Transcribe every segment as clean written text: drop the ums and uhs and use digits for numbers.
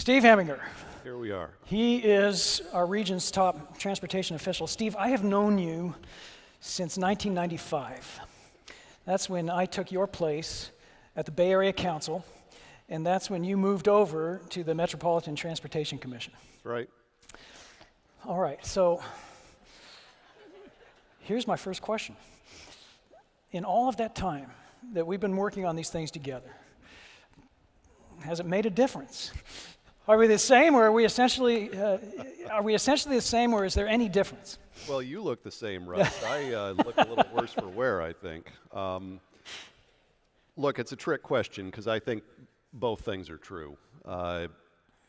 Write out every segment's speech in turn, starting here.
Steve Heminger. Here we are. He is our region's top transportation official. Steve, I have known you since 1995. That's when I took your place at the Bay Area Council, and that's when you moved over to the Metropolitan Transportation Commission. Right. All right, so here's my first question. In all of that time that we've been working on these things together, has it made a difference? Are we the same, or are we essentially the same, or is there any difference? Well, you look the same, Russ. I look a little worse for wear, I think. Look, it's a trick question because I think both things are true.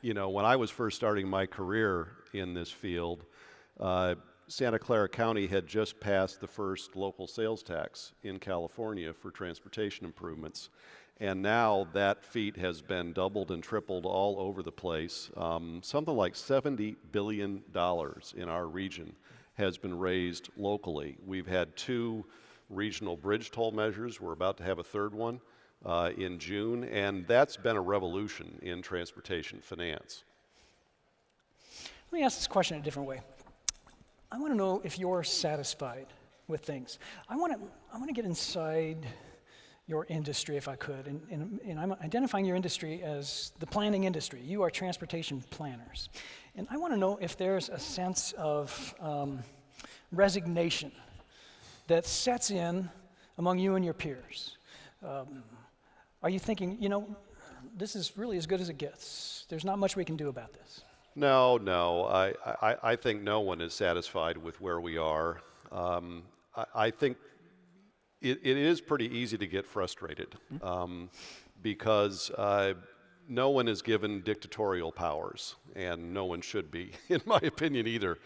You know, when I was first starting my career in this field, Santa Clara County had just passed the first local sales tax in California for transportation improvements. And now that feat has been doubled and tripled all over the place. Something like $70 billion in our region has been raised locally. We've had 2 regional bridge toll measures. We're about to have a 3rd one in June, and that's been a revolution in transportation finance. Let me ask this question a different way. I want to know if you're satisfied with things. I want to get inside your industry, if I could, and I'm identifying your industry as the planning industry. You are transportation planners. And I want to know if there's a sense of resignation that sets in among you and your peers. Are you thinking, you know, this is really as good as it gets. There's not much we can do about this. No. I think no one is satisfied with where we are. I think it is pretty easy to get frustrated because no one is given dictatorial powers, and no one should be, in my opinion, either.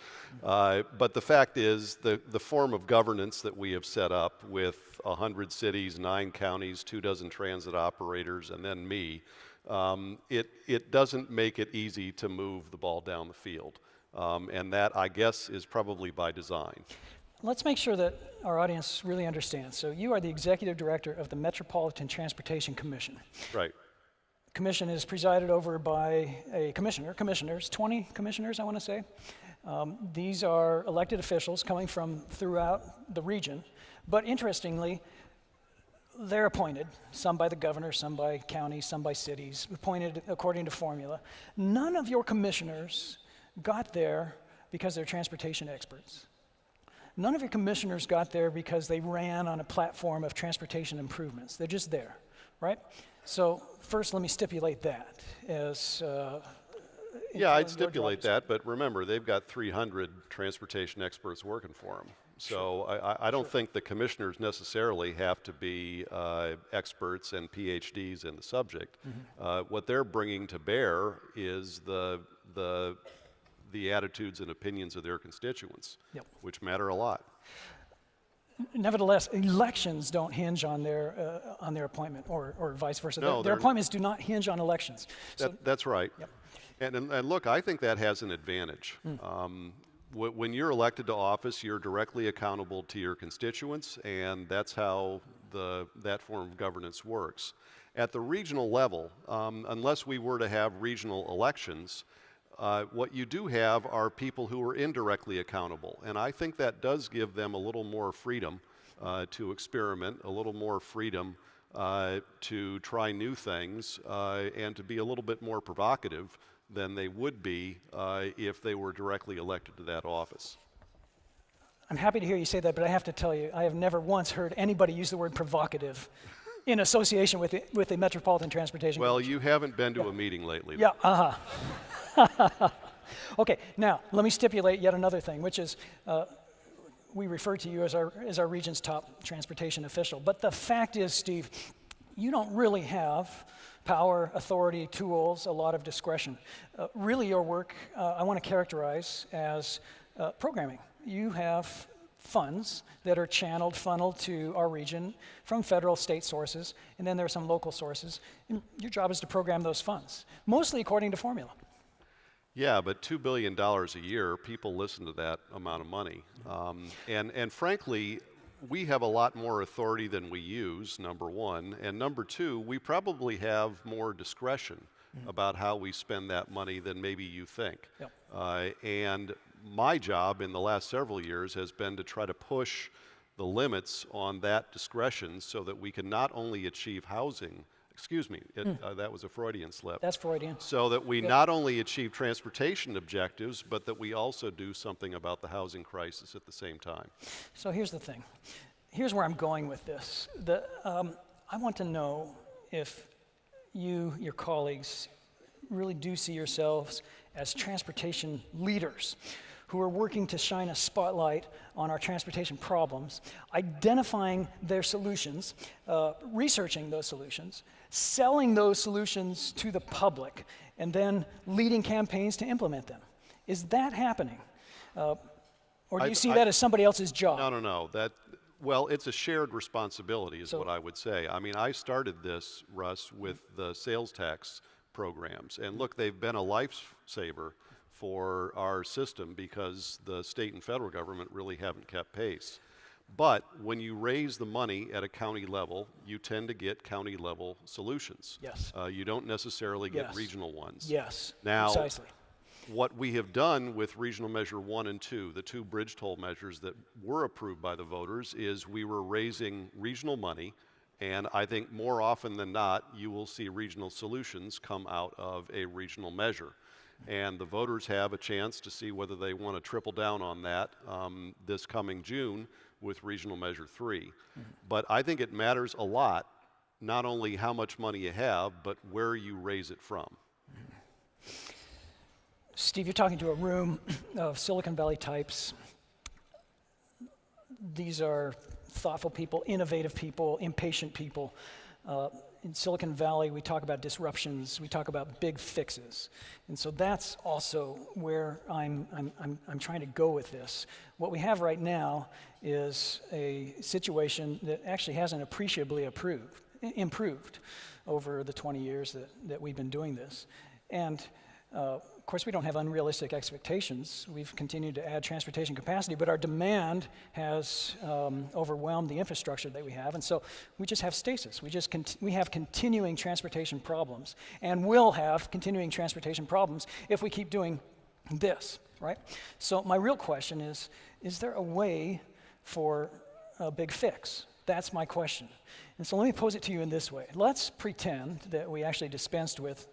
But the fact is, the form of governance that we have set up with 100 cities, 9 counties, 24 transit operators, and then me, it doesn't make it easy to move the ball down the field. And that, I guess, is probably by design. Let's make sure that our audience really understands. So you are the executive director of the Metropolitan Transportation Commission. Right. Commission is presided over by a commissioners, 20 commissioners, I want to say. These are elected officials coming from throughout the region, but interestingly, they're appointed, some by the governor, some by counties, some by cities, appointed according to formula. None of your commissioners got there because they're transportation experts. None of your commissioners got there because they ran on a platform of transportation improvements. They're just there, right? So first, let me stipulate that as yeah, I'd stipulate that, but remember, they've got 300 transportation experts working for them. So sure. I don't think the commissioners necessarily have to be experts and PhDs in the subject. Mm-hmm. What they're bringing to bear is the attitudes and opinions of their constituents, yep, which matter a lot. Nevertheless, elections don't hinge on their appointment, or vice versa. No, their appointments do not hinge on elections. That's right. Yep. And look, I think that has an advantage. When you're elected to office, you're directly accountable to your constituents, and that's how that form of governance works. At the regional level, unless we were to have regional elections, what you do have are people who are indirectly accountable, and I think that does give them a little more freedom to experiment, a little more freedom to try new things, and to be a little bit more provocative than they would be if they were directly elected to that office. I'm happy to hear you say that, but I have to tell you, I have never once heard anybody use the word provocative in association with the Metropolitan Transportation Well, Commission. you haven't been to a meeting lately. Yeah, Okay, now let me stipulate yet another thing, which is we refer to you as our region's top transportation official. But the fact is, Steve, you don't really have power, authority, tools, a lot of discretion. Really, your work I want to characterize as programming. You have funds that are funneled to our region from federal, state sources, and then there are some local sources. And your job is to program those funds, mostly according to formula. Yeah, but $2 billion a year, people listen to that amount of money. And frankly, we have a lot more authority than we use, number one. And number two, we probably have more discretion about how we spend that money than maybe you think. Yep. And my job in the last several years has been to try to push the limits on that discretion so that we can not only achieve housing, excuse me, that was a Freudian slip. That's Freudian. So that we not only achieve transportation objectives, but that we also do something about the housing crisis at the same time. So here's the thing. Here's where I'm going with this. I want to know if you, your colleagues, really do see yourselves as transportation leaders who are working to shine a spotlight on our transportation problems, identifying their solutions, researching those solutions, selling those solutions to the public, and then leading campaigns to implement them. Is that happening? Or do you see that as somebody else's job? No. Well, it's a shared responsibility is what I would say. I mean, I started this, Russ, with the sales tax programs. And look, they've been a lifesaver for our system because the state and federal government really haven't kept pace. But when you raise the money at a county level, you tend to get county level solutions. Yes. You don't necessarily get regional ones. Yes, now, precisely. What we have done with Regional Measure 1 and 2, the two bridge toll measures that were approved by the voters, is we were raising regional money, and I think more often than not, you will see regional solutions come out of a regional measure. And the voters have a chance to see whether they want to triple down on that this coming June with Regional Measure 3. But I think it matters a lot, not only how much money you have, but where you raise it from. Steve, you're talking to a room of Silicon Valley types. These are thoughtful people, innovative people, impatient people. In Silicon Valley, we talk about disruptions, we talk about big fixes. And so that's also where I'm trying to go with this. What we have right now is a situation that actually hasn't appreciably improved over the 20 years that we've been doing this. And of course, we don't have unrealistic expectations. We've continued to add transportation capacity, but our demand has overwhelmed the infrastructure that we have, and so we just have stasis. We have continuing transportation problems, and will have continuing transportation problems if we keep doing this, right? So my real question is there a way for a big fix? That's my question. And so let me pose it to you in this way. Let's pretend that we actually dispensed with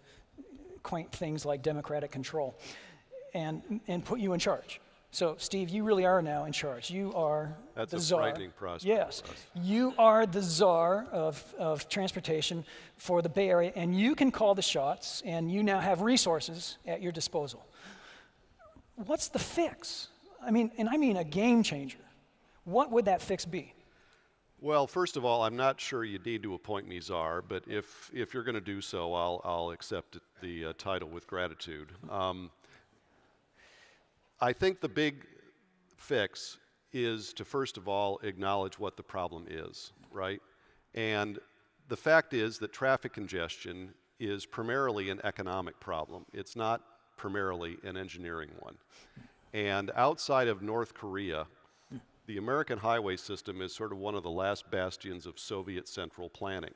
quaint things like democratic control and put you in charge. So, Steve, you really are now in charge. You are the czar. That's a frightening prospect. Yes. You are the czar of transportation for the Bay Area, and you can call the shots, and you now have resources at your disposal. What's the fix? I mean a game changer. What would that fix be? Well, first of all, I'm not sure you need to appoint me czar, but if you're going to do so, I'll accept the title with gratitude. I think the big fix is to, first of all, acknowledge what the problem is, right? And the fact is that traffic congestion is primarily an economic problem. It's not primarily an engineering one. And outside of North Korea, the American highway system is sort of one of the last bastions of Soviet central planning.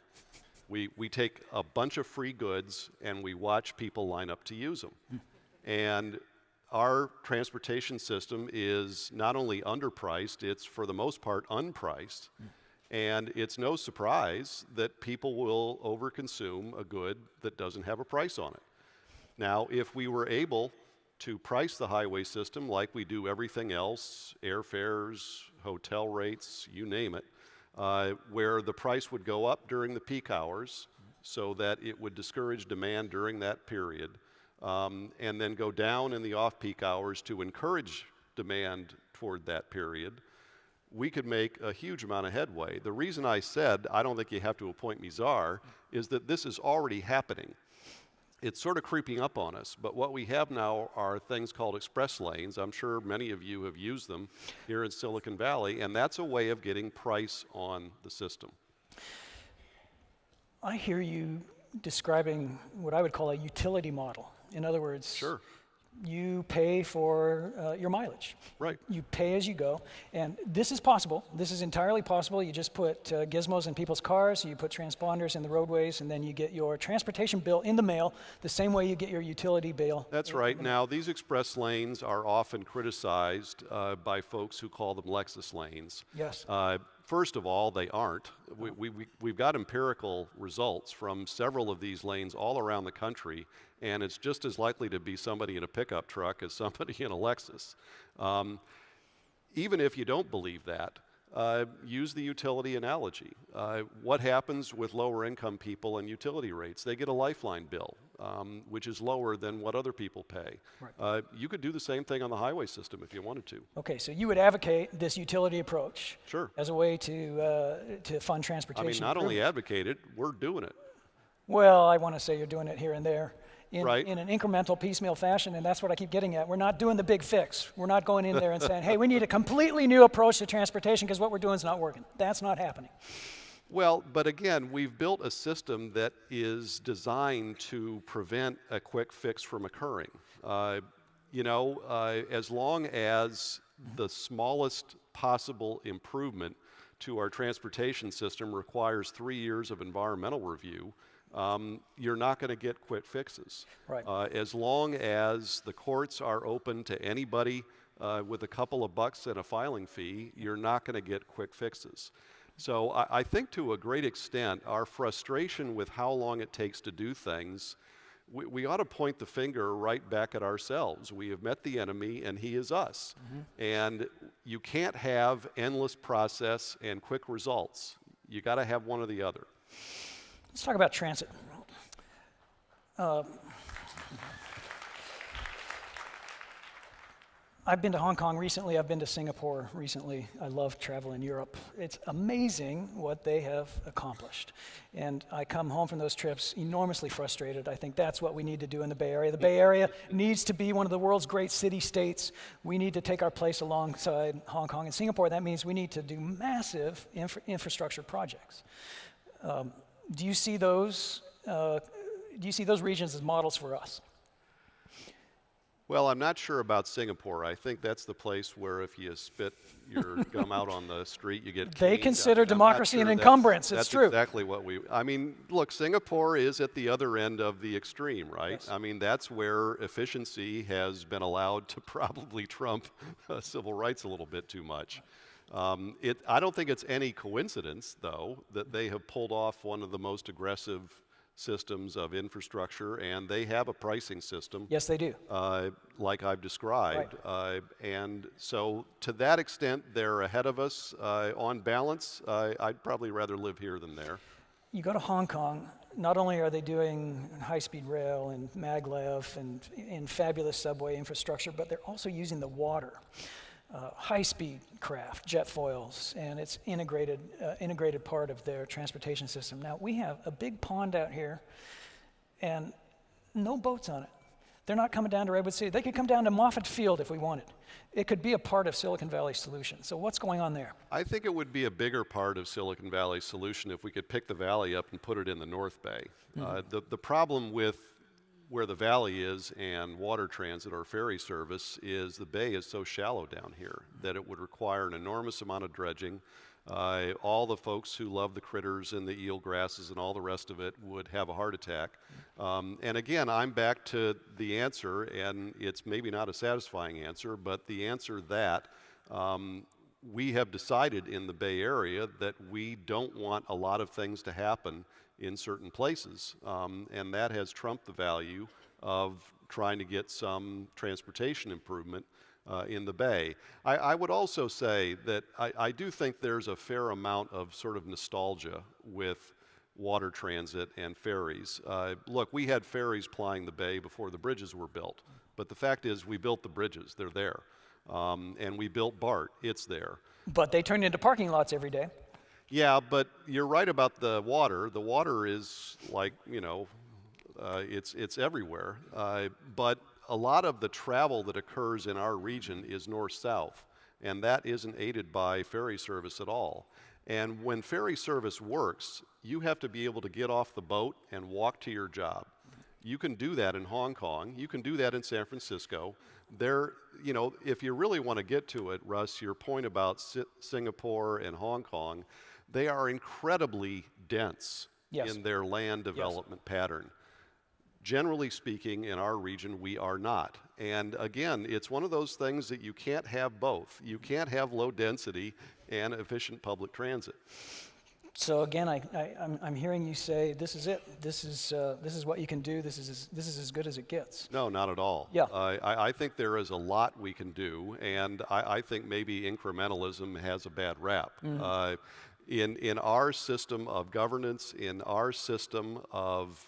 We take a bunch of free goods and we watch people line up to use them. And our transportation system is not only underpriced, it's for the most part unpriced. And it's no surprise that people will overconsume a good that doesn't have a price on it. Now, if we were able to price the highway system like we do everything else, airfares, hotel rates, you name it, where the price would go up during the peak hours so that it would discourage demand during that period, and then go down in the off-peak hours to encourage demand toward that period, we could make a huge amount of headway. The reason I said I don't think you have to appoint me czar is that this is already happening. It's sort of creeping up on us, but what we have now are things called express lanes. I'm sure many of you have used them here in Silicon Valley, and that's a way of getting price on the system. I hear you describing what I would call a utility model. In other words, Sure. You pay for your mileage. Right. You pay as you go, and this is possible. This is entirely possible. You just put gizmos in people's cars, you put transponders in the roadways, and then you get your transportation bill in the mail the same way you get your utility bill. That's right. Now, these express lanes are often criticized by folks who call them Lexus lanes. Yes. First of all, they aren't. We've got empirical results from several of these lanes all around the country, and it's just as likely to be somebody in a pickup truck as somebody in a Lexus. Even if you don't believe that, use the utility analogy. What happens with lower income people and utility rates? They get a lifeline bill, which is lower than what other people pay. Right. You could do the same thing on the highway system if you wanted to. Okay, so you would advocate this utility approach Sure. as a way to fund I transportation. mean, not only advocate it, we're doing it. Well, I want to say you're doing it here and there in Right. an incremental, piecemeal fashion, and that's what I keep getting at. We're not doing the big fix. We're not going in there and saying, hey, we need a completely new approach to transportation because what we're doing is not working. That's not happening. Well, but again, we've built a system that is designed to prevent a quick fix from occurring. As long as the smallest possible improvement to our transportation system requires 3 years of environmental review, you're not going to get quick fixes. Right. As long as the courts are open to anybody with a couple of bucks and a filing fee, you're not going to get quick fixes. So I think to a great extent, our frustration with how long it takes to do things, we ought to point the finger right back at ourselves. We have met the enemy, and he is us. Mm-hmm. And you can't have endless process and quick results. You got to have one or the other. Let's talk about transit. I've been to Hong Kong recently. I've been to Singapore recently. I love travel in Europe. It's amazing what they have accomplished. And I come home from those trips enormously frustrated. I think that's what we need to do in the Bay Area. The Bay Area needs to be one of the world's great city-states. We need to take our place alongside Hong Kong and Singapore. That means we need to do massive infrastructure projects. Do you see those regions as models for us? Well, I'm not sure about Singapore. I think that's the place where if you spit your gum out on the street, you get They caned. consider I'm not democracy sure an encumbrance. That's It's true. exactly what I mean, look, Singapore is at the other end of the extreme, right? Yes. I mean, that's where efficiency has been allowed to probably trump civil rights a little bit too much. I don't think it's any coincidence, though, that they have pulled off one of the most aggressive systems of infrastructure, and they have a pricing system. Yes, they do. Like I've described. Right. And so to that extent, they're ahead of us. On balance, I'd probably rather live here than there. You go to Hong Kong, not only are they doing high-speed rail and maglev and fabulous subway infrastructure, but they're also using the water. High-speed craft, jet foils, and it's integrated part of their transportation system. Now, we have a big pond out here, and no boats on it. They're not coming down to Redwood City. They could come down to Moffett Field if we wanted. It could be a part of Silicon Valley's solution. So what's going on there? I think it would be a bigger part of Silicon Valley's solution if we could pick the valley up and put it in the North Bay. Mm-hmm. The problem with where the valley is and water transit or ferry service is the bay is so shallow down here that it would require an enormous amount of dredging. All the folks who love the critters and the eel grasses and all the rest of it would have a heart attack. And again, I'm back to the answer, and it's maybe not a satisfying answer, but the answer that we have decided in the Bay Area that we don't want a lot of things to happen in certain places, and that has trumped the value of trying to get some transportation improvement in the Bay. I would also say that I do think there's a fair amount of sort of nostalgia with water transit and ferries. Look, we had ferries plying the Bay before the bridges were built, but the fact is we built the bridges, they're there. And we built BART, it's there. But they turn into parking lots every day. Yeah, but you're right about the water. The water is like, it's everywhere. But a lot of the travel that occurs in our region is north-south, and that isn't aided by ferry service at all. And when ferry service works, you have to be able to get off the boat and walk to your job. You can do that in Hong Kong. You can do that in San Francisco. There, you know, if you really want to get to it, Russ, your point about Singapore and Hong Kong, they are incredibly dense Yes. in their land development pattern. Generally speaking, in our region, we are not. And again, it's one of those things that you can't have both. You can't have low density and efficient public transit. So again, I'm hearing you say this is it. This is what you can do. This is as good as it gets. No, not at all. Yeah. I think there is a lot we can do, and I think maybe incrementalism has a bad rap. In our system of governance, in our system of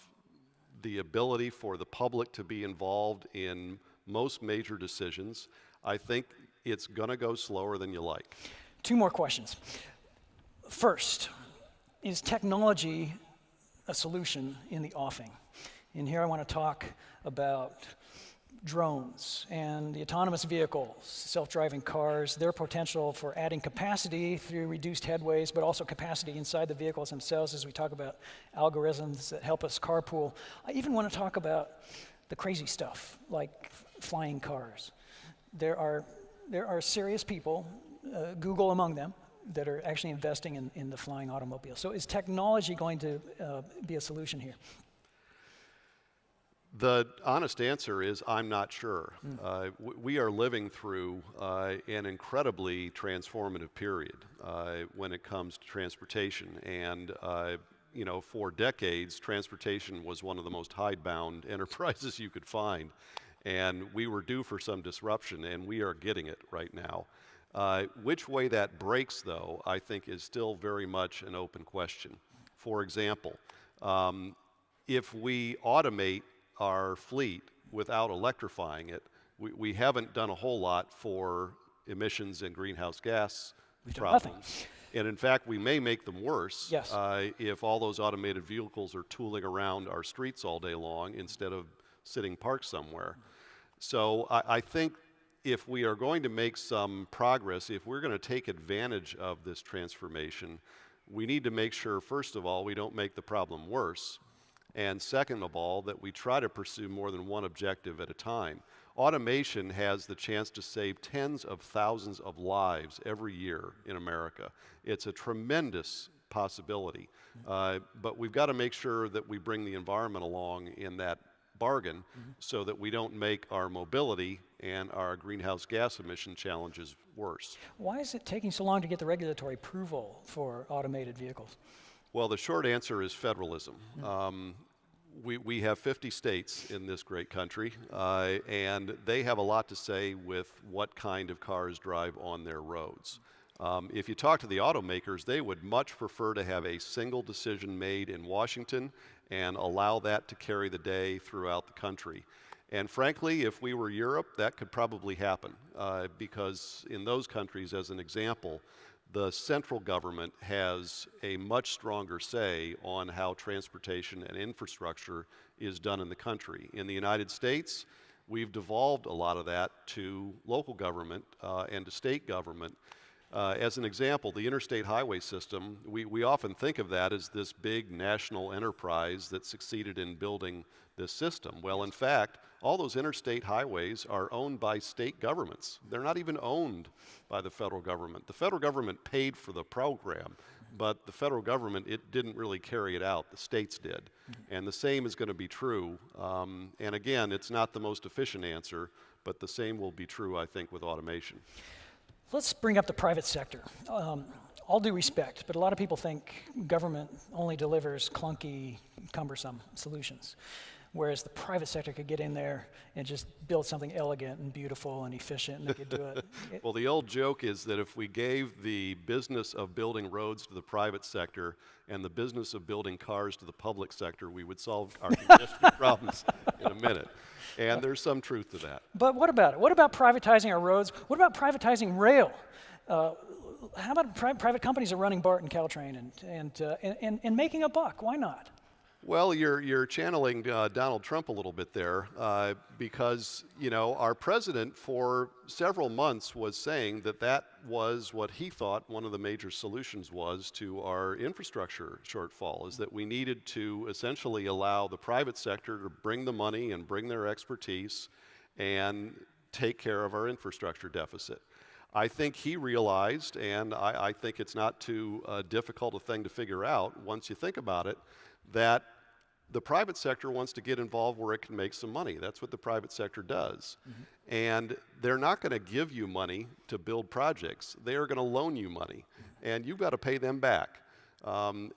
the ability for the public to be involved in most major decisions, I think it's going to go slower than you like. 2 more questions. First, is technology a solution in the offing? And here I want to talk about drones and the autonomous vehicles, self-driving cars, their potential for adding capacity through reduced headways, but also capacity inside the vehicles themselves as we talk about algorithms that help us carpool. I even want to talk about the crazy stuff like flying cars. There are serious people, Google among them, that are actually investing in the flying automobile. So is technology going to be a solution here? The honest answer is I'm not sure. We are living through an incredibly transformative period when it comes to transportation. And you know, for decades, transportation was one of the most hidebound enterprises you could find. And we were due for some disruption, and we are getting it right now. Which way that breaks, though, I think is still very much an open question. For example, if we automate our fleet without electrifying it, we haven't done a whole lot for emissions and greenhouse gas problems. And in fact, we may make them worse if all those automated vehicles are tooling around our streets all day long instead of sitting parked somewhere. So I think if we are going to make some progress, if we're going to take advantage of this transformation, we need to make sure, first of all, we don't make the problem worse, and second of all, that we try to pursue more than one objective at a time. Automation has the chance to save tens of thousands of lives every year in America. It's a tremendous possibility, but we've got to make sure that we bring the environment along in that bargain so that we don't make our mobility and our greenhouse gas emission challenges worse. Why is it taking so long to get the regulatory approval for automated vehicles? Well, the short answer is federalism. We have 50 states in this great country, and they have a lot to say with what kind of cars drive on their roads. If you talk to the automakers, they would much prefer to have a single decision made in Washington and allow that to carry the day throughout the country. And frankly, if we were Europe, that could probably happen, because in those countries, as an example, the central government has a much stronger say on how transportation and infrastructure is done in the country. In the United States, we've devolved a lot of that to local government and to state government. As an example, the interstate highway system, we often think of that as this big national enterprise that succeeded in building this system. Well, in fact, all those interstate highways are owned by state governments. They're not even owned by the federal government. The federal government paid for the program, but the federal government, it didn't really carry it out. The states did. And the same is going to be true. And again, it's not the most efficient answer, but the same will be true, I think, with automation. Let's bring up the private sector. All due respect, but a lot of people think government only delivers clunky, cumbersome solutions, whereas the private sector could get in there and just build something elegant and beautiful and efficient, and they could do it. Well, the old joke is that if we gave the business of building roads to the private sector and the business of building cars to the public sector, we would solve our congestion problems in a minute. And there's some truth to that. But what about it? What about privatizing our roads? What about privatizing rail? How about private companies are running BART and Caltrain and making a buck? Why not? Well, you're channeling Donald Trump a little bit there, because our president for several months was saying that that was what he thought one of the major solutions was to our infrastructure shortfall, is that we needed to essentially allow the private sector to bring the money and bring their expertise and take care of our infrastructure deficit. I think he realized, and I think it's not too difficult a thing to figure out once you think about it, that the private sector wants to get involved where it can make some money. That's what the private sector does. Mm-hmm. And they're not going to give you money to build projects. They are going to loan you money, and you've got to pay them back.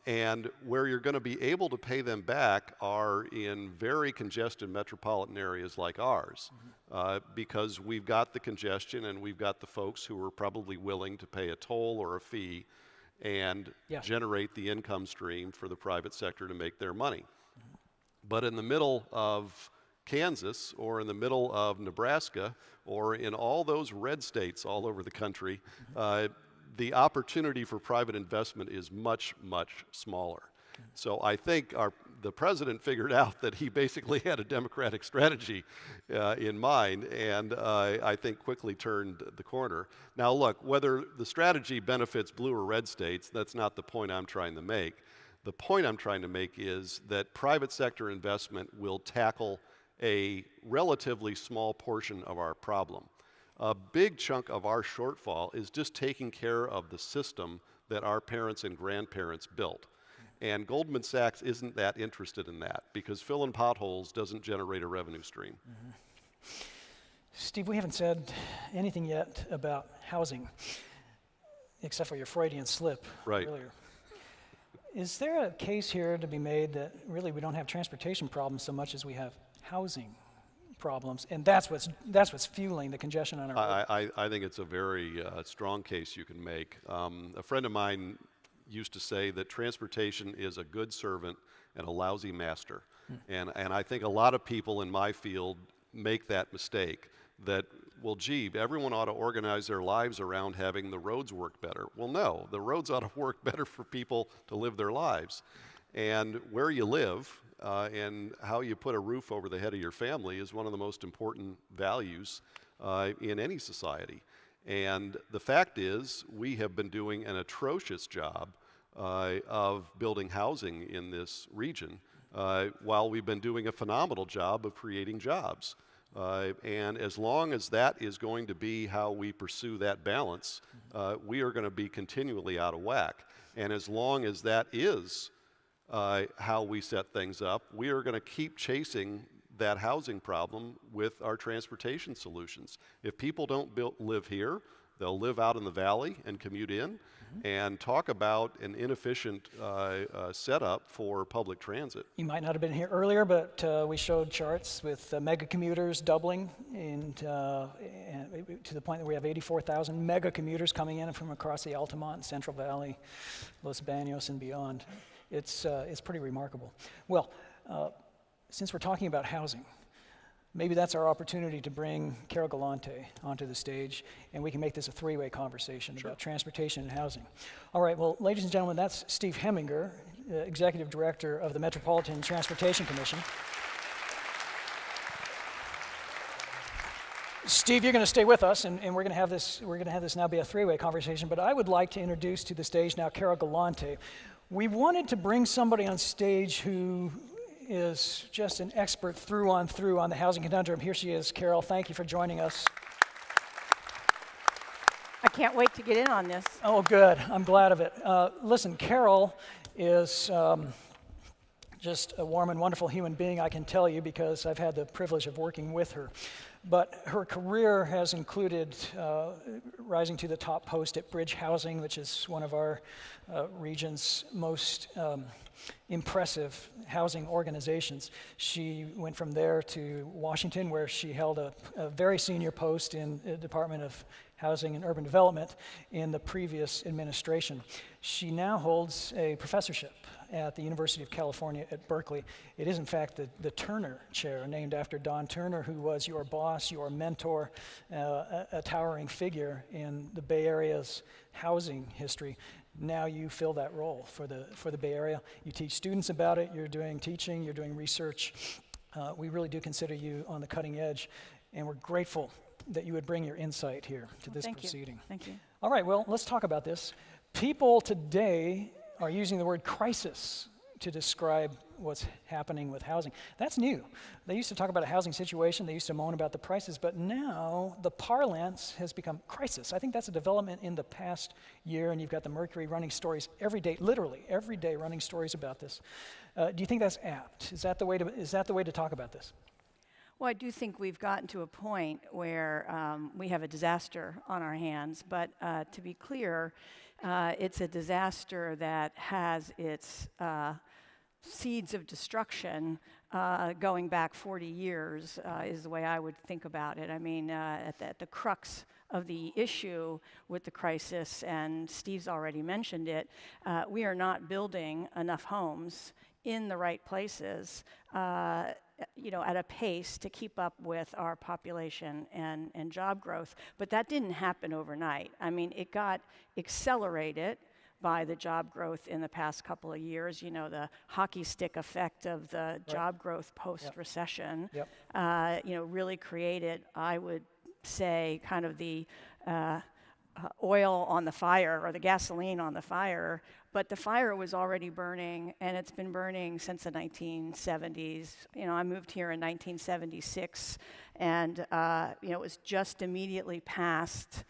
And where you're going to be able to pay them back are in very congested metropolitan areas like ours, because we've got the congestion and we've got the folks who are probably willing to pay a toll or a fee and generate the income stream for the private sector to make their money. Mm-hmm. But in the middle of Kansas or in the middle of Nebraska or in all those red states all over the country, the opportunity for private investment is much, much smaller. So I think the president figured out that he basically had a democratic strategy in mind, and I think quickly turned the corner. Now look, whether the strategy benefits blue or red states, that's not the point I'm trying to make. The point I'm trying to make is that private sector investment will tackle a relatively small portion of our problem. A big chunk of our shortfall is just taking care of the system that our parents and grandparents built. And Goldman Sachs isn't that interested in that because filling potholes doesn't generate a revenue stream. Mm-hmm. Steve, we haven't said anything yet about housing, except for your Freudian slip earlier. Is there a case here to be made that really we don't have transportation problems so much as we have housing problems, and that's what's fueling the congestion on our road? I think it's a very strong case you can make. A friend of mine used to say that transportation is a good servant and a lousy master. And I think a lot of people in my field make that mistake, that, well, gee, everyone ought to organize their lives around having the roads work better. Well, no, the roads ought to work better for people to live their lives. And where you live and how you put a roof over the head of your family is one of the most important values in any society. And the fact is, we have been doing an atrocious job of building housing in this region, while we've been doing a phenomenal job of creating jobs. And as long as that is going to be how we pursue that balance, we are going to be continually out of whack. And as long as that is how we set things up, we are going to keep chasing that housing problem with our transportation solutions. If people don't live here, they'll live out in the valley and commute in, and talk about an inefficient setup for public transit. You might not have been here earlier, but we showed charts with mega commuters doubling, and to the point that we have 84,000 mega commuters coming in from across the Altamont, Central Valley, Los Baños, and beyond. It's pretty remarkable. Well, since we're talking about housing, maybe that's our opportunity to bring Carol Galante onto the stage, and we can make this a three-way conversation about transportation and housing. All right, well, ladies and gentlemen, that's Steve Heminger, Executive Director of the Metropolitan Transportation Commission. Steve, you're going to stay with us, and we're going to have this now be a three-way conversation, but I would like to introduce to the stage now Carol Galante. We wanted to bring somebody on stage who is just an expert through on the housing conundrum. Here she is. Carol, thank you for joining us. I can't wait to get in on this. Oh, good. I'm glad of it. Listen, Carol is just a warm and wonderful human being, I can tell you, because I've had the privilege of working with her. But her career has included rising to the top post at Bridge Housing, which is one of our region's most impressive housing organizations. She went from there to Washington, where she held a very senior post in the Department of Housing and Urban Development in the previous administration. She now holds a professorship at the University of California at Berkeley. It is, in fact, the Terner Chair, named after Don Terner, who was your boss, your mentor, a towering figure in the Bay Area's housing history. Now you fill that role for the Bay Area. You teach students about it, you're doing teaching, you're doing research. We really do consider you on the cutting edge, and we're grateful that you would bring your insight here to this proceeding. Thank you. All right, well, let's talk about this. People today are using the word crisis to describe what's happening with housing. That's new. They used to talk about a housing situation, they used to moan about the prices, but now the parlance has become crisis. I think that's a development in the past year, and you've got the Mercury running stories every day, literally every day running stories about this. Do you think that's apt? Is that the way to talk about this? Well, I do think we've gotten to a point where we have a disaster on our hands, but to be clear, it's a disaster that has its seeds of destruction going back 40 years is the way I would think about it. I mean, at the crux of the issue with the crisis, and Steve's already mentioned it, we are not building enough homes in the right places, at a pace to keep up with our population and job growth. But that didn't happen overnight. I mean, it got accelerated by the job growth in the past couple of years, the hockey stick effect of the job growth post-recession, really created, I would say, kind of the oil on the fire or the gasoline on the fire. But the fire was already burning, and it's been burning since the 1970s. I moved here in 1976, and it was just immediately past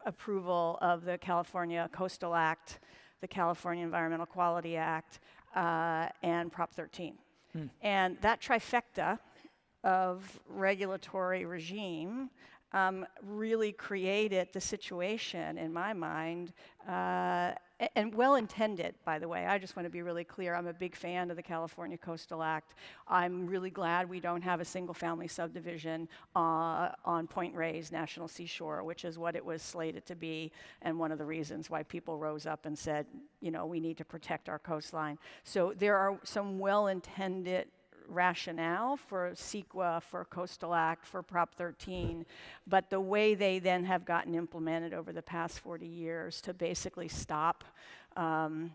approval of the California Coastal Act, the California Environmental Quality Act, and Prop 13. And that trifecta of regulatory regime really created the situation, in my mind, and well-intended, by the way. I just want to be really clear. I'm a big fan of the California Coastal Act. I'm really glad we don't have a single-family subdivision on Point Reyes National Seashore, which is what it was slated to be, and one of the reasons why people rose up and said, we need to protect our coastline. So there are some well-intended rationale for CEQA, for Coastal Act, for Prop 13, but the way they then have gotten implemented over the past 40 years to basically stop, and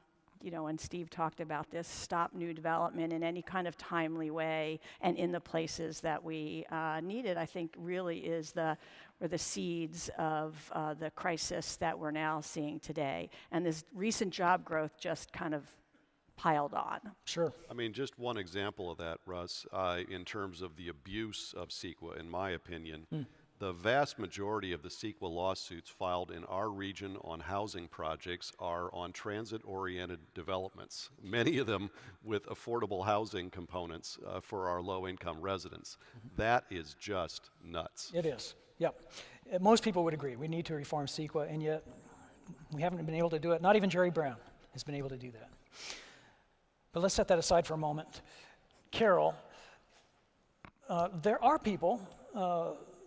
Steve talked about this, stop new development in any kind of timely way and in the places that we need it, I think really is the seeds of the crisis that we're now seeing today. And this recent job growth just kind of piled on. Sure. I mean, just one example of that, Russ, in terms of the abuse of CEQA, in my opinion, the vast majority of the CEQA lawsuits filed in our region on housing projects are on transit-oriented developments, many of them with affordable housing components for our low-income residents. That is just nuts. It is, yep. Most people would agree. We need to reform CEQA, and yet we haven't been able to do it. Not even Jerry Brown has been able to do that. But let's set that aside for a moment. Carol, there are people,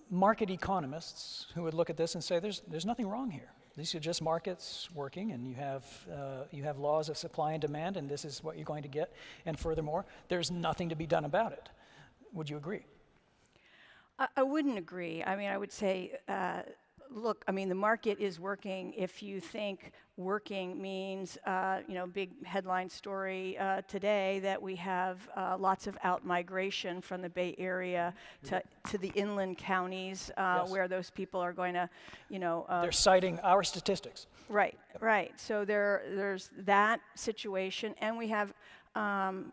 market economists, who would look at this and say there's nothing wrong here. These are just markets working, and you have laws of supply and demand, and this is what you're going to get. And furthermore, there's nothing to be done about it. Would you agree? I wouldn't agree. I mean, I would say, look, I mean, the market is working if you think working means, big headline story today that we have lots of out-migration from the Bay Area to the inland counties where those people are going to, they're citing our statistics. Right. So there's that situation, and we have, the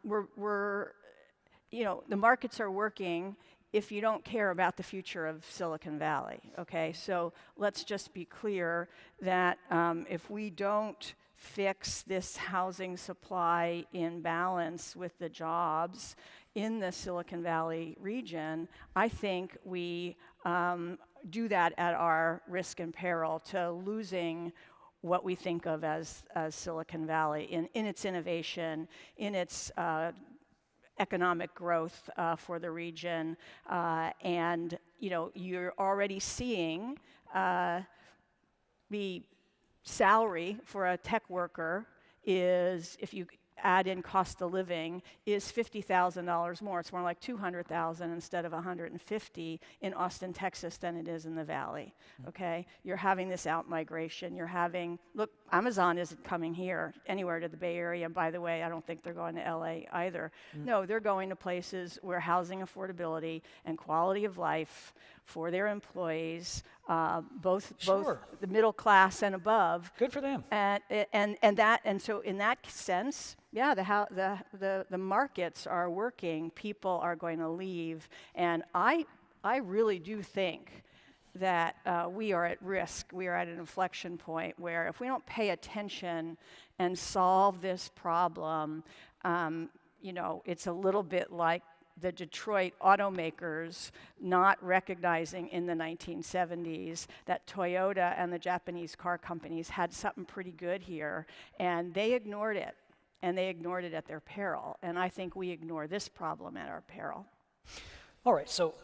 markets are working if you don't care about the future of Silicon Valley, okay? So let's just be clear that if we don't fix this housing supply imbalance with the jobs in the Silicon Valley region, I think we do that at our risk and peril to losing what we think of as Silicon Valley in its innovation, in its economic growth for the region, and you're already seeing the salary for a tech worker is, if you add in cost of living, is $50,000 more. It's more like $200,000 instead of $150 in Austin, Texas than it is in the Valley, okay? You're having this out-migration. You're having, look, Amazon isn't coming here anywhere to the Bay Area. And by the way, I don't think they're going to LA either. No, they're going to places where housing affordability and quality of life for their employees, both the middle class and above. Good for them. And so in that sense, yeah, the markets are working. People are going to leave, and I really do think that we are at risk. We are at an inflection point where if we don't pay attention and solve this problem, it's a little bit like the Detroit automakers not recognizing in the 1970s that Toyota and the Japanese car companies had something pretty good here, and they ignored it, and they ignored it at their peril. And I think we ignore this problem at our peril. All right, so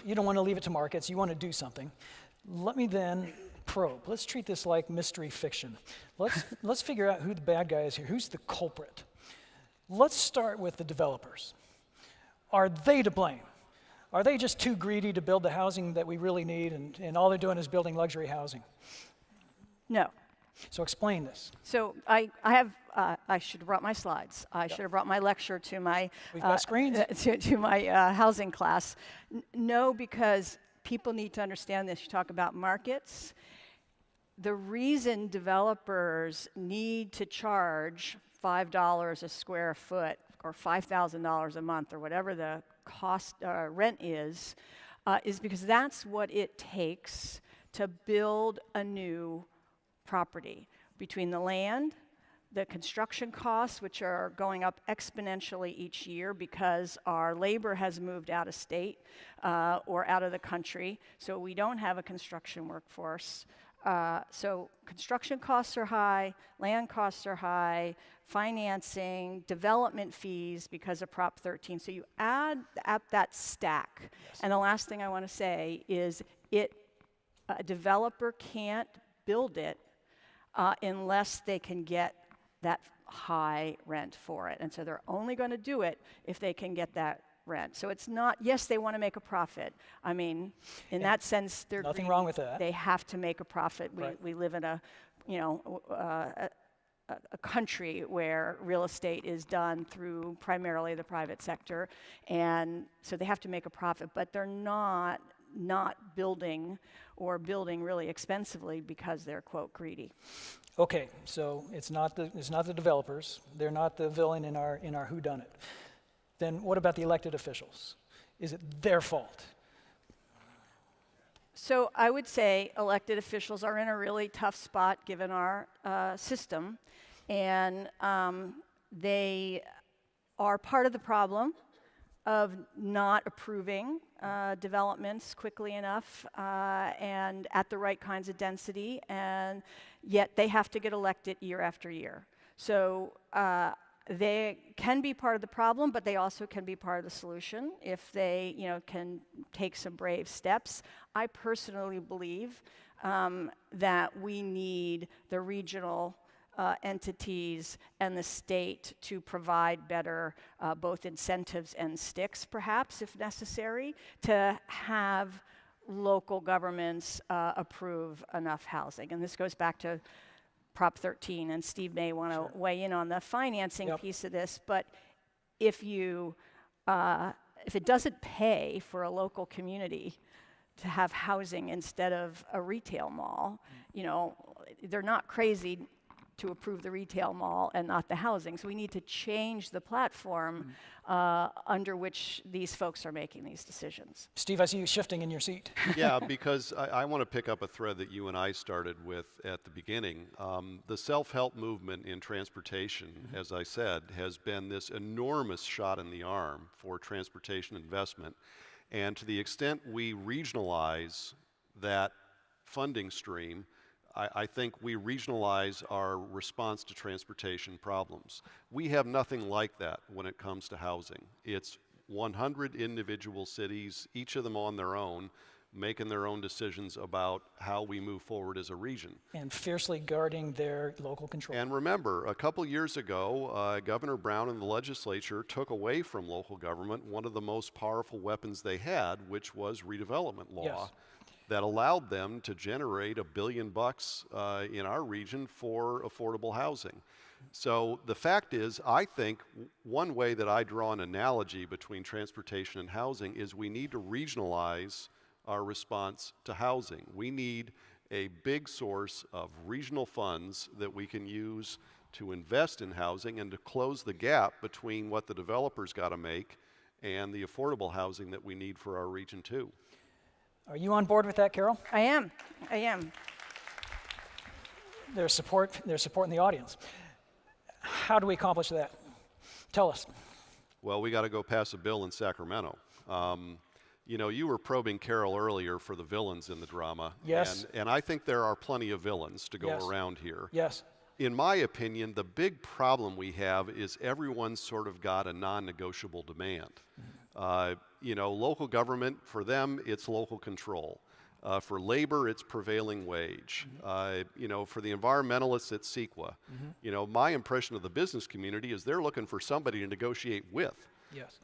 you don't want to leave it to markets. You want to do something. Let me then probe. Let's treat this like mystery fiction. Let's figure out who the bad guy is here. Who's the culprit? Let's start with the developers. Are they to blame? Are they just too greedy to build the housing that we really need, and all they're doing is building luxury housing? No. So explain this. So I should have brought my slides. I should have brought my lecture to my We've got screens. to my housing class. No, because people need to understand this. You talk about markets. The reason developers need to charge $5 a square foot or $5,000 a month or whatever the cost rent is because that's what it takes to build a new property. Between the land, the construction costs, which are going up exponentially each year because our labor has moved out of state or out of the country, so we don't have a construction workforce. So construction costs are high, land costs are high, financing, development fees because of Prop 13. So you add up that stack. Yes. And the last thing I want to say is a developer can't build it unless they can get that high rent for it. And so they're only going to do it if they can get that rent. So it's not, yes, they want to make a profit. I mean, in that sense, they're nothing greedy. wrong with that. They have to make a profit. We live in a country where real estate is done through primarily the private sector, and so they have to make a profit, but they're not building or building really expensively because they're, quote, greedy. Okay, so it's not the developers. They're not the villain in our whodunit. Then what about the elected officials? Is it their fault? So I would say elected officials are in a really tough spot given our system, and they are part of the problem of not approving developments quickly enough and at the right kinds of density, and yet they have to get elected year after year. So they can be part of the problem, but they also can be part of the solution if they, can take some brave steps. I personally believe that we need the regional entities and the state to provide better both incentives and sticks, perhaps, if necessary, to have local governments approve enough housing. And this goes back to Prop 13, and Steve may want to weigh in on the financing piece of this, but if it doesn't pay for a local community to have housing instead of a retail mall, they're not crazy to approve the retail mall and not the housing. So we need to change the platform under which these folks are making these decisions. Steve, I see you shifting in your seat. Yeah, because I want to pick up a thread that you and I started with at the beginning. The self-help movement in transportation, as I said, has been this enormous shot in the arm for transportation investment. And to the extent we regionalize that funding stream, I think we regionalize our response to transportation problems. We have nothing like that when it comes to housing. It's 100 individual cities, each of them on their own, making their own decisions about how we move forward as a region. And fiercely guarding their local control. And remember, a couple years ago, Governor Brown and the legislature took away from local government one of the most powerful weapons they had, which was redevelopment law. Yes. That allowed them to generate $1 billion in our region for affordable housing. So the fact is, I think one way that I draw an analogy between transportation and housing is we need to regionalize our response to housing. We need a big source of regional funds that we can use to invest in housing and to close the gap between what the developers got to make and the affordable housing that we need for our region too. Are you on board with that, Carol? I am. I am. There's support in the audience. How do we accomplish that? Tell us. Well, we got to go pass a bill in Sacramento. You know, you were probing Carol earlier for the villains in the drama. Yes. And I think there are plenty of villains to go Yes. around here. Yes. In my opinion, the big problem we have is everyone's sort of got a non-negotiable demand. You know, local government, for them, it's local control. For labor, it's prevailing wage. You know, for the environmentalists, it's CEQA. You know, my impression of the business community is they're looking for somebody to negotiate with. Yes.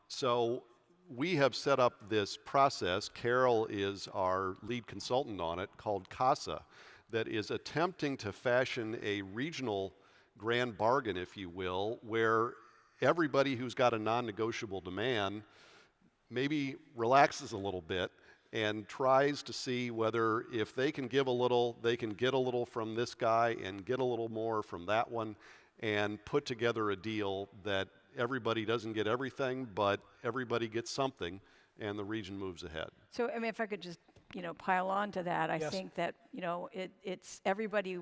So we have set up this process, Carol is our lead consultant on it, called CASA, that is attempting to fashion a regional grand bargain, if you will, where everybody who's got a non-negotiable demand maybe relaxes a little bit and tries to see whether if they can give a little, they can get a little from this guy and get a little more from that one and put together a deal that everybody doesn't get everything, but everybody gets something, and the region moves ahead. So, I mean, if I could just, pile on to that, I Yes. think that, it's everybody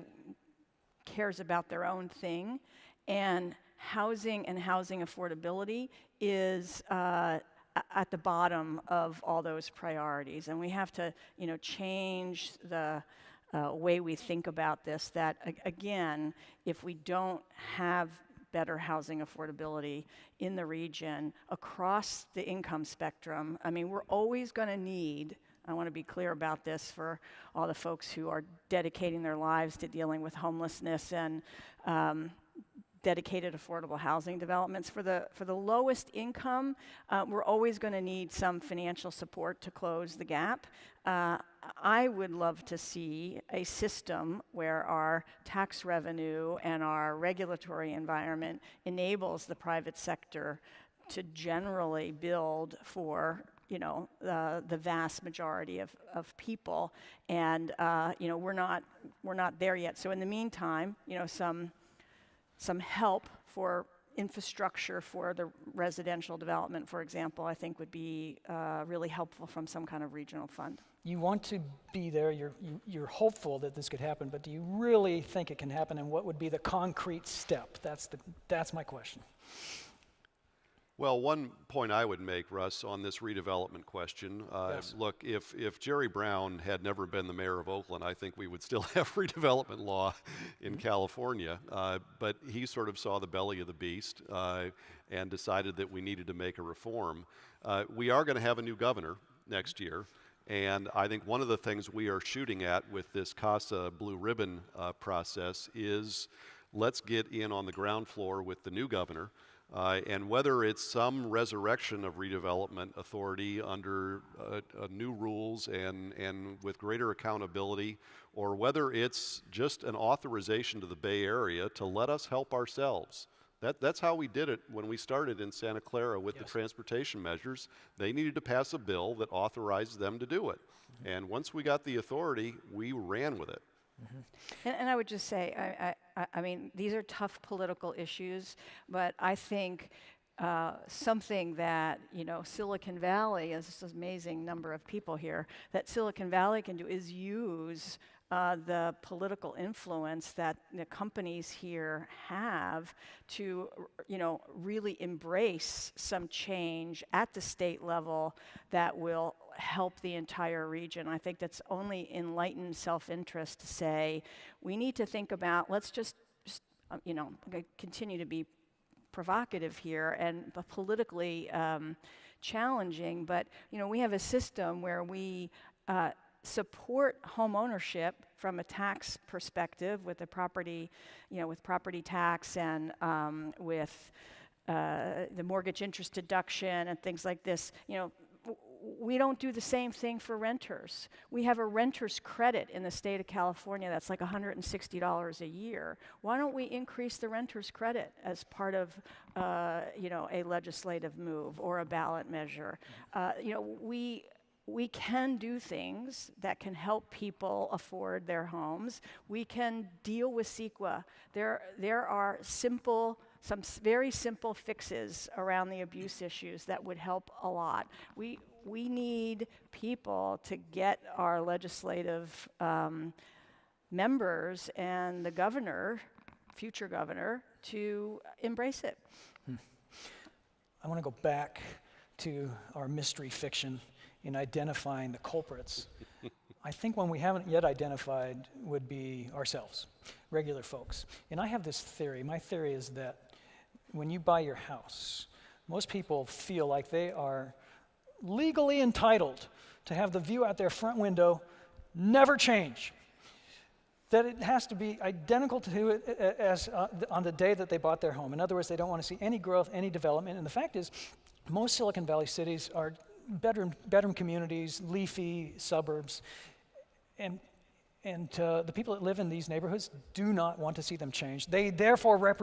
cares about their own thing, and housing affordability is at the bottom of all those priorities. And we have to, change the way we think about this, that, again, if we don't have better housing affordability in the region across the income spectrum, I mean, we're always going to need, I want to be clear about this for all the folks who are dedicating their lives to dealing with homelessness and dedicated affordable housing developments. For the lowest income, we're always going to need some financial support to close the gap. I would love to see a system where our tax revenue and our regulatory environment enables the private sector to generally build for the vast majority of people, and we're not there yet. So in the meantime, some help for infrastructure for the residential development, for example, I think would be really helpful from some kind of regional fund. You want to be there, you're hopeful that this could happen, but do you really think it can happen, and what would be the concrete step? That's my question. Well, one point I would make, Russ, on this redevelopment question, Yes. look, if Jerry Brown had never been the mayor of Oakland, I think we would still have redevelopment law in California, but he sort of saw the belly of the beast and decided that we needed to make a reform. We are going to have a new governor next year, and I think one of the things we are shooting at with this CASA blue ribbon process is let's get in on the ground floor with the new governor. And whether it's some resurrection of redevelopment authority under new rules and with greater accountability, or whether it's just an authorization to the Bay Area to let us help ourselves. That's how we did it when we started in Santa Clara with Yes. the transportation measures. They needed to pass a bill that authorized them to do it. Mm-hmm. And once we got the authority, we ran with it. Mm-hmm. And I would just say, I mean, these are tough political issues, but I think something that, Silicon Valley, is this amazing number of people here, that Silicon Valley can do is use the political influence that the companies here have to, really embrace some change at the state level that will help the entire region. I think that's only enlightened self-interest to say, we need to think about, let's just continue to be provocative here and politically challenging, but we have a system where we support home ownership from a tax perspective with the property, with property tax and with the mortgage interest deduction and things like this. We don't do the same thing for renters. We have a renter's credit in the state of California that's like $160 a year. Why don't we increase the renter's credit as part of, a legislative move or a ballot measure? We can do things that can help people afford their homes. We can deal with CEQA. There are some very simple fixes around the abuse issues that would help a lot. We need people to get our legislative members and the governor, future governor, to embrace it. I want to go back to our mystery fiction in identifying the culprits. I think one we haven't yet identified would be ourselves, regular folks. And I have this theory. My theory is that when you buy your house, most people feel like they are legally entitled to have the view out their front window never change. That it has to be identical to it as on the day that they bought their home. In other words, they don't want to see any growth, any development. And the fact is, most Silicon Valley cities are bedroom communities, leafy suburbs, and the people that live in these neighborhoods do not want to see them change. They therefore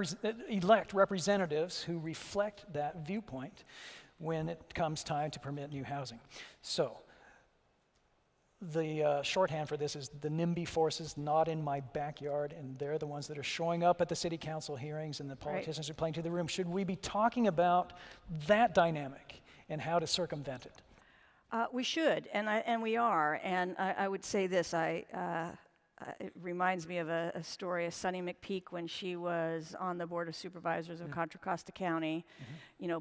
elect representatives who reflect that viewpoint when it comes time to permit new housing. So the shorthand for this is the NIMBY forces not in my backyard, and they're the ones that are showing up at the city council hearings, and the politicians are playing to the room. Should we be talking about that dynamic and how to circumvent it? We should, and we are. And I would say this, it reminds me of a story of Sonny McPeak when she was on the Board of Supervisors of Contra Costa County,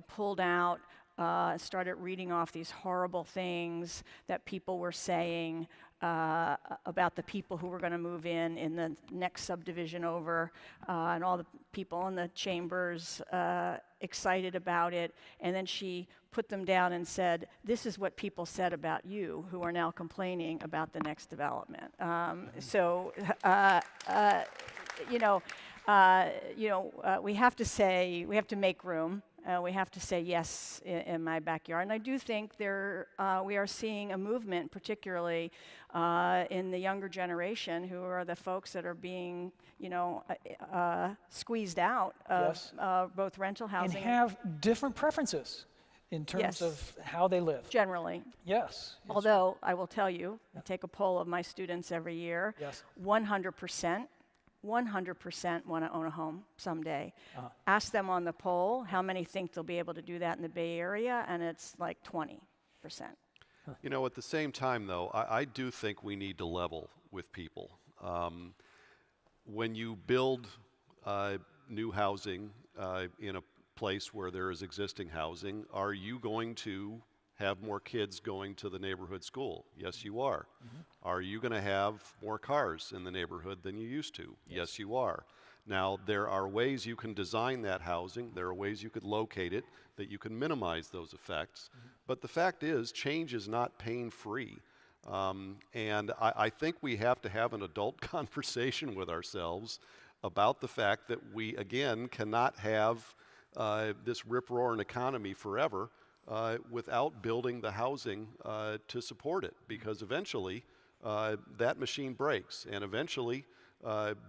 pulled out, started reading off these horrible things that people were saying about the people who were going to move in the next subdivision over, and all the people in the chambers excited about it. And then she put them down and said, "This is what people said about you who are now complaining about the next development." We have to make room. We have to say yes in my backyard. And I do think we are seeing a movement, particularly in the younger generation, who are the folks that are being, squeezed out of both rental housing. And have different preferences in terms of how they live. Generally. Yes. Although, I will tell you, I take a poll of my students every year, 100% want to own a home someday. Ask them on the poll how many think they'll be able to do that in the Bay Area, and it's like 20%. At the same time, though, I do think we need to level with people. When you build new housing in a place where there is existing housing, are you going to have more kids going to the neighborhood school? Yes, you are. Are you going to have more cars in the neighborhood than you used to? Yes, you are. Now, there are ways you can design that housing. There are ways you could locate it that you can minimize those effects. But the fact is, change is not pain-free. And I think we have to have an adult conversation with ourselves about the fact that we, again, cannot have this rip-roaring economy forever without building the housing to support it, because eventually that machine breaks, and eventually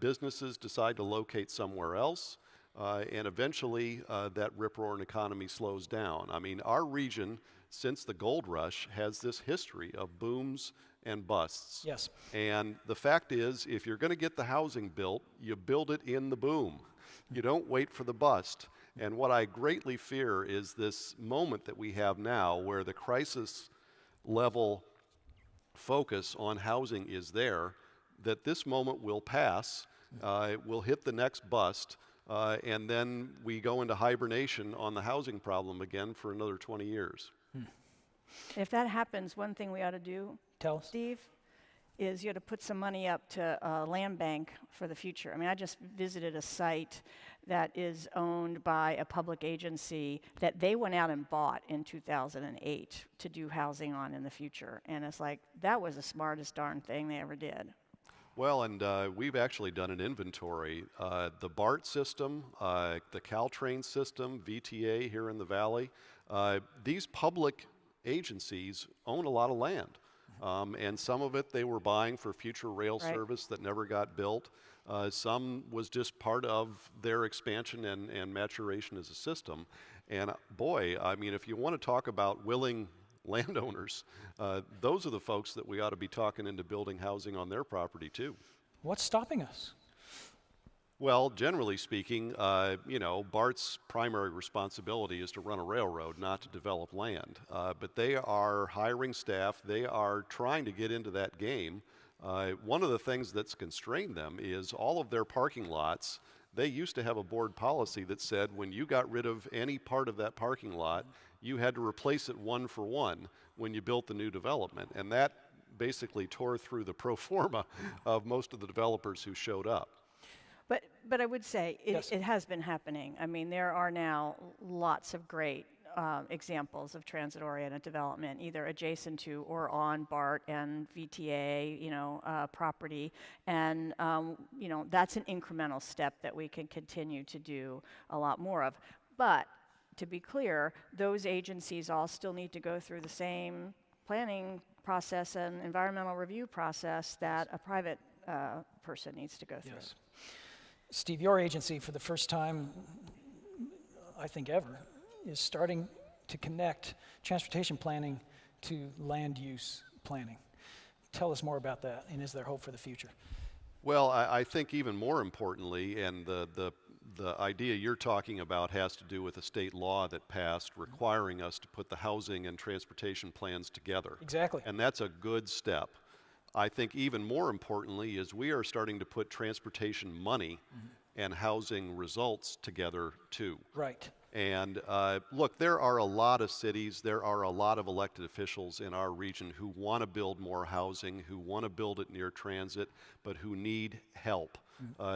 businesses decide to locate somewhere else, and eventually that rip-roaring economy slows down. I mean, our region, since the gold rush, has this history of booms and busts. Yes. And the fact is, if you're going to get the housing built, you build it in the boom. You don't wait for the bust. And what I greatly fear is this moment that we have now where the crisis level focus on housing is there, that this moment will pass, we'll hit the next bust, and then we go into hibernation on the housing problem again for another 20 years. If that happens, one thing we ought to do, Tell us. Steve, is you ought to put some money up to a land bank for the future. I mean, I just visited a site that is owned by a public agency that they went out and bought in 2008 to do housing on in the future. And it's like, that was the smartest darn thing they ever did. Well, and we've actually done an inventory. The BART system, the Caltrain system, VTA here in the Valley, these public agencies own a lot of land. And some of it they were buying for future rail service that never got built. Some was just part of their expansion and maturation as a system. And boy, I mean, if you want to talk about willing landowners, those are the folks that we ought to be talking into building housing on their property too. What's stopping us? Well, generally speaking, you know, BART's primary responsibility is to run a railroad, not to develop land. But they are hiring staff. They are trying to get into that game. One of the things that's constrained them is all of their parking lots. They used to have a board policy that said when you got rid of any part of that parking lot, you had to replace it one for one when you built the new development. And that basically tore through the pro forma of most of the developers who showed up. But I would say Yes. it has been happening. I mean, there are now lots of great examples of transit-oriented development, either adjacent to or on BART and VTA, you know, property. And, you know, that's an incremental step that we can continue to do a lot more of. But to be clear, those agencies all still need to go through the same planning process and environmental review process that a private person needs to go through. Yes. Steve, your agency, for the first time, I think ever, is starting to connect transportation planning to land use planning. Tell us more about that, and is there hope for the future? Well, I think even more importantly, and the idea you're talking about has to do with a state law that passed requiring us to put the housing and transportation plans together. Exactly. And that's a good step. I think even more importantly is we are starting to put transportation money and housing results together too. Right. And look, there are a lot of cities, there are a lot of elected officials in our region who want to build more housing, who want to build it near transit, but who need help.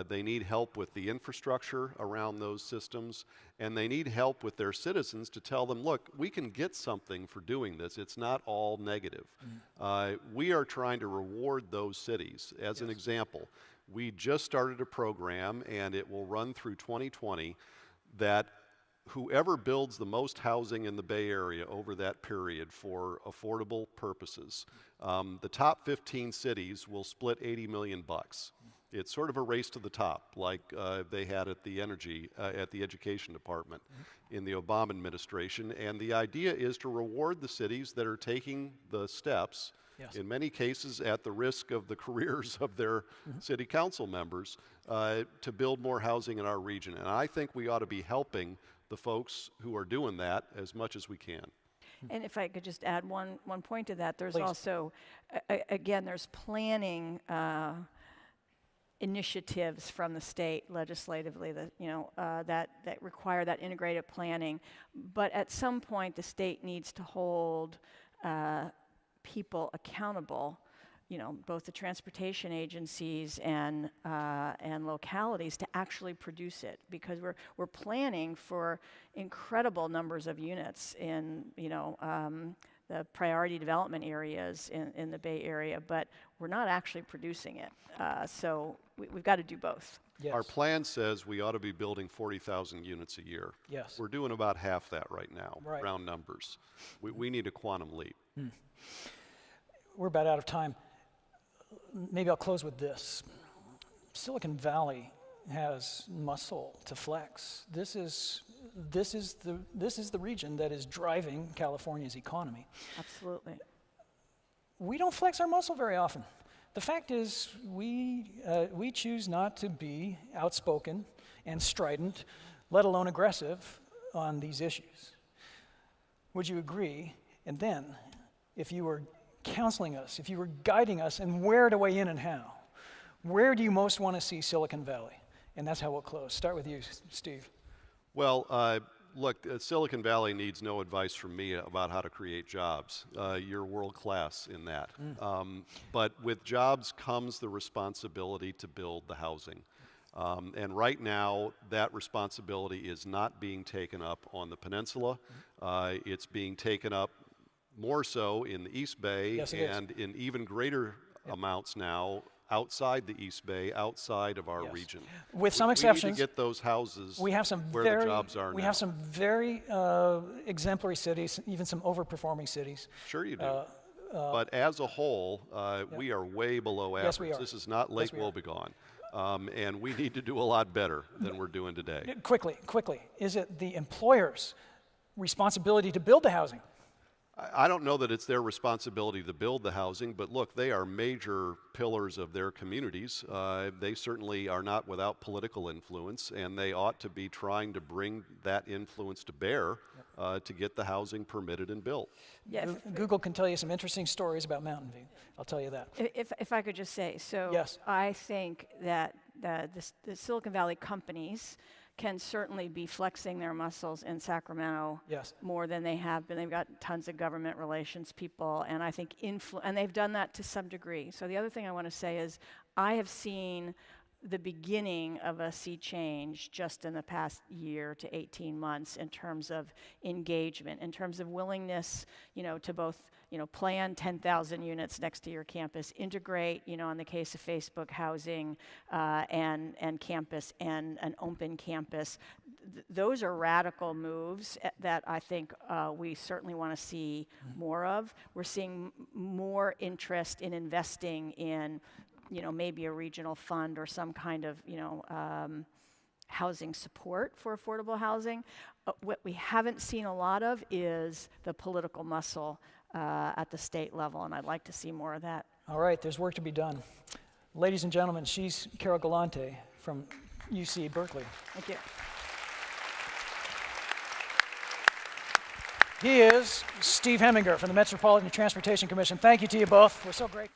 They need help with the infrastructure around those systems, and they need help with their citizens to tell them, look, we can get something for doing this. It's not all negative. We are trying to reward those cities. As an example, we just started a program, and it will run through 2020, that whoever builds the most housing in the Bay Area over that period for affordable purposes, the top 15 cities will split $80 million. It's sort of a race to the top, like they had at the Education Department in the Obama administration. And the idea is to reward the cities that are taking the steps, in many cases at the risk of the careers of their city council members, to build more housing in our region. And I think we ought to be helping the folks who are doing that as much as we can. And if I could just add one point to that, there's Please. also, again, there's planning initiatives from the state legislatively that, you know, that require that integrated planning. But at some point, the state needs to hold people accountable, you know, both the transportation agencies and localities to actually produce it, because we're planning for incredible numbers of units in, you know, the priority development areas in the Bay Area, but we're not actually producing it. So we've got to do both. Yes. Our plan says we ought to be building 40,000 units a year. Yes. We're doing about half that right now, Right. round numbers. We need a quantum leap. We're about out of time. Maybe I'll close with this. Silicon Valley has muscle to flex. This is the region that is driving California's economy. Absolutely. We don't flex our muscle very often. The fact is, we choose not to be outspoken and strident, let alone aggressive, on these issues. Would you agree? And then, if you were counseling us, if you were guiding us in where to weigh in and how, where do you most want to see Silicon Valley? And that's how we'll close. Start with you, Steve. Well, look, Silicon Valley needs no advice from me about how to create jobs. You're world class in that. But with jobs comes the responsibility to build the housing. And right now, that responsibility is not being taken up on the peninsula. It's being taken up more so in the East Bay, Yes, it is. and in even greater amounts now outside the East Bay, outside of our Yes. region. With some We exceptions. need to get those houses We have some where very, the jobs are we now. have some very exemplary cities, even some overperforming cities. Sure you do. But as a whole, we are way below average. Yes, we are. This is not Lake we are. Wobegon. And we need to do a lot better than we're doing today. Quickly, is it the employer's responsibility to build the housing? I don't know that it's their responsibility to build the housing, but look, they are major pillars of their communities. They certainly are not without political influence, and they ought to be trying to bring that influence to bear to get the housing permitted and built. Yeah, Google can tell you some interesting stories about Mountain View. I'll tell you that. if I could just say, so Yes. I think that the Silicon Valley companies can certainly be flexing their muscles in Sacramento Yes. more than they have been. They've got tons of government relations people, and I think and they've done that to some degree. So the other thing I want to say is I have seen the beginning of a sea change just in the past year to 18 months in terms of engagement, in terms of willingness, to both, plan 10,000 units next to your campus, integrate, in the case of Facebook, housing and campus and an open campus. Those are radical moves that I think we certainly want to see more of. We're seeing more interest in investing in maybe a regional fund or some kind of, housing support for affordable housing. What we haven't seen a lot of is the political muscle at the state level, and I'd like to see more of that. All right, there's work to be done. Ladies and gentlemen, she's Carol Galante from UC Berkeley. Thank you. He is Steve Heminger from the Metropolitan Transportation Commission. Thank you to you both. We're so grateful.